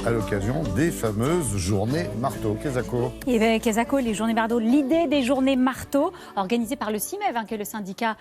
à l'occasion des fameuses journées marteau. Kezako. Et bien, Kezako, les journées marteau, l'idée des journées marteau, organisées par le CIMEV, qui est le syndicat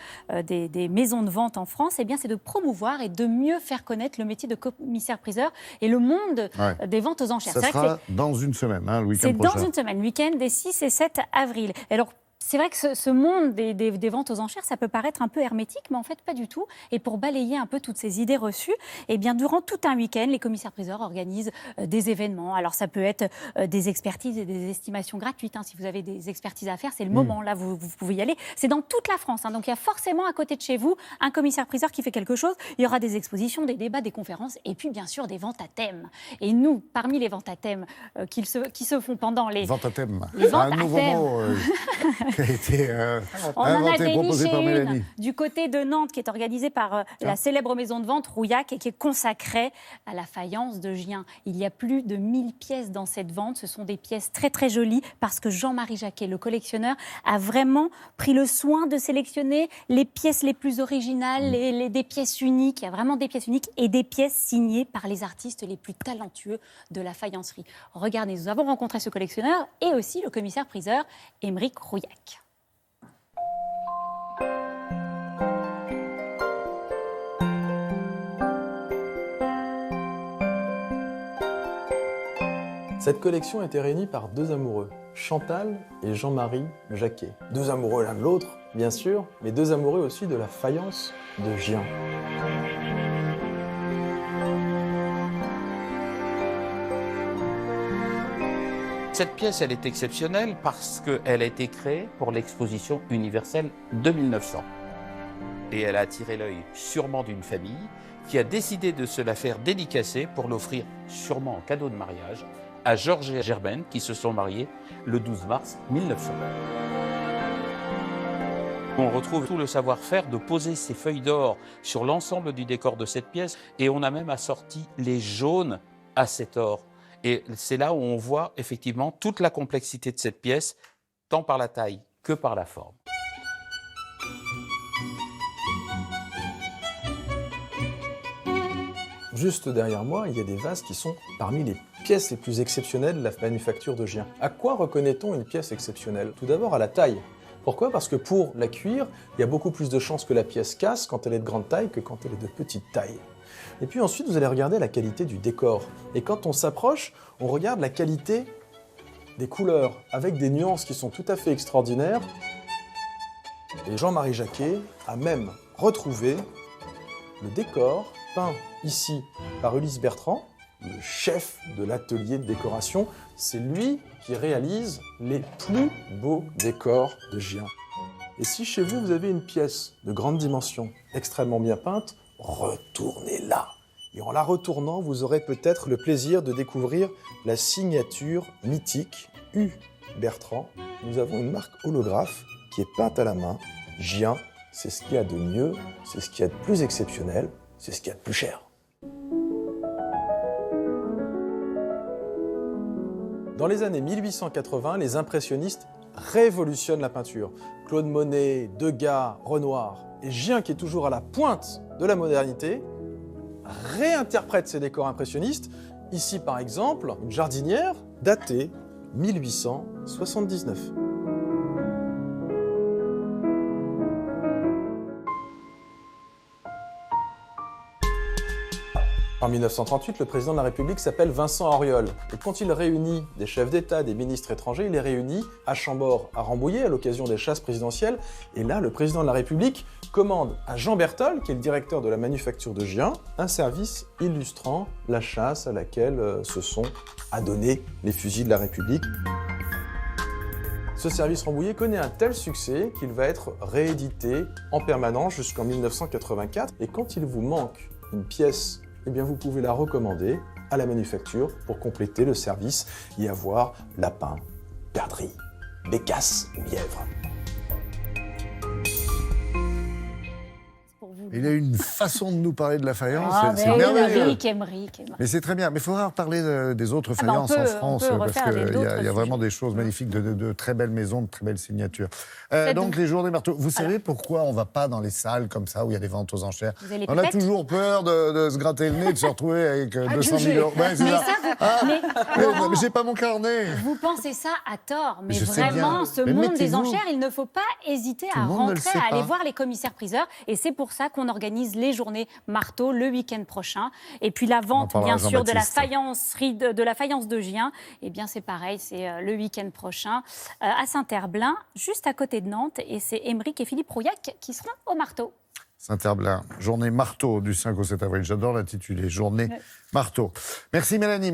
des maisons de vente en France, eh bien, c'est de promouvoir et de mieux faire connaître le métier de commissaire-priseur et le monde des ventes aux enchères. Ça sera dans une semaine, le week-end prochain. C'est dans une semaine, le week-end des 6 et 7 avril. Alors, c'est vrai que ce monde des ventes aux enchères, ça peut paraître un peu hermétique, mais en fait, pas du tout. Et pour balayer un peu toutes ces idées reçues, eh bien, durant tout un week-end, les commissaires-priseurs organisent des événements. Alors, ça peut être des expertises et des estimations gratuites. Si vous avez des expertises à faire, c'est le moment. Là, vous pouvez y aller. C'est dans toute la France. Donc, il y a forcément à côté de chez vous un commissaire-priseur qui fait quelque chose. Il y aura des expositions, des débats, des conférences et puis, bien sûr, des ventes à thème. Et nous, parmi les ventes à thème qui se font pendant les... Ventes à thème. Les ventes un nouveau mot qui a été inventé, proposé par Mélanie. Du côté de Nantes, qui est organisée par la célèbre maison de vente Rouillac et qui est consacrée à la faïence de Gien. Il y a plus de 1000 pièces dans cette vente. Ce sont des pièces très très jolies parce que Jean-Marie Jacquet, le collectionneur, a vraiment pris le soin de sélectionner les pièces les plus originales, des pièces uniques. Il y a vraiment des pièces uniques et des pièces signées par les artistes les plus talentueux de la faïencerie. Regardez, nous avons rencontré ce collectionneur et aussi le commissaire-priseur Émeric Rouillac. Cette collection a été réunie par deux amoureux, Chantal et Jean-Marie Jacquet. Deux amoureux l'un de l'autre, bien sûr, mais deux amoureux aussi de la faïence de Gien. Cette pièce, elle est exceptionnelle parce qu'elle a été créée pour l'exposition universelle de 1900. Et elle a attiré l'œil sûrement d'une famille qui a décidé de se la faire dédicacer pour l'offrir sûrement en cadeau de mariage à Georges et Germaine qui se sont mariés le 12 mars 1900. On retrouve tout le savoir-faire de poser ces feuilles d'or sur l'ensemble du décor de cette pièce et on a même assorti les jaunes à cet or. Et c'est là où on voit effectivement toute la complexité de cette pièce, tant par la taille que par la forme. Juste derrière moi, il y a des vases qui sont parmi les pièces les plus exceptionnelles de la manufacture de Gien. À quoi reconnaît-on une pièce exceptionnelle? Tout d'abord à la taille. Pourquoi? Parce que pour la cuire, il y a beaucoup plus de chances que la pièce casse quand elle est de grande taille que quand elle est de petite taille. Et puis ensuite, vous allez regarder la qualité du décor. Et quand on s'approche, on regarde la qualité des couleurs, avec des nuances qui sont tout à fait extraordinaires. Et Jean-Marie Jacquet a même retrouvé le décor peint ici par Ulysse Bertrand, le chef de l'atelier de décoration. C'est lui qui réalise les plus beaux décors de Gien. Et si chez vous, vous avez une pièce de grande dimension, extrêmement bien peinte, retournez-la. Et en la retournant, vous aurez peut-être le plaisir de découvrir la signature mythique U. Bertrand. Nous avons une marque holographe qui est peinte à la main. Gien, c'est ce qu'il y a de mieux, c'est ce qu'il y a de plus exceptionnel, c'est ce qu'il y a de plus cher. Dans les années 1880, les impressionnistes révolutionnent la peinture. Claude Monet, Degas, Renoir et Gien, qui est toujours à la pointe de la modernité, réinterprète ces décors impressionnistes. Ici, par exemple, une jardinière datée 1879. En 1938, le président de la République s'appelle Vincent Auriol. Et quand il réunit des chefs d'État, des ministres étrangers, il les réunit à Chambord, à Rambouillet, à l'occasion des chasses présidentielles. Et là, le président de la République commande à Jean Berthold, qui est le directeur de la manufacture de Gien, un service illustrant la chasse à laquelle se sont adonnés les fusils de la République. Ce service Rambouillet connaît un tel succès qu'il va être réédité en permanence jusqu'en 1984. Et quand il vous manque une pièce, eh bien vous pouvez la recommander à la manufacture pour compléter le service et avoir lapin, perdrix, bécasse ou lièvre. Il a une façon de nous parler de la faïence, Ah, c'est mais merveilleux. Émeric. Mais c'est très bien. Mais il faudra reparler des autres Ah bah, faïences en France, on peut parce refaire qu'il d'autres y a vraiment sujets. des choses magnifiques, de très belles maisons, de très belles signatures. C'est Donc donc- les journées marteaux. Vous savez pourquoi on ne va pas dans les salles comme ça, où il y a des ventes aux enchères? Vous avez les On a pipettes toujours peur de se gratter le nez, de se retrouver avec 200 000 euros. Ouais, c'est Mais ça. ça, vous, Ah, mais, Laurent, mais j'ai pas mon carnet. vous pensez ça à tort, mais Je sais bien. vraiment, ce Mais monde des mettez-vous. enchères, il ne faut pas hésiter Tout à le monde ne le rentrer, sait à aller pas. voir les commissaires-priseurs. Et c'est pour ça qu'on organise les journées marteau le week-end prochain. Et puis la vente, parlera bien à sûr, de la Jean-Baptiste. faïence de Gien, eh bien c'est pareil, c'est le week-end prochain à Saint-Herblain, juste à côté de Nantes. Et c'est Émeric et Philippe Rouillac qui seront au marteau. Saint-Herblain, journée marteau du 5 au 7 avril. J'adore l'intitulé, journée marteau. Merci Mélanie.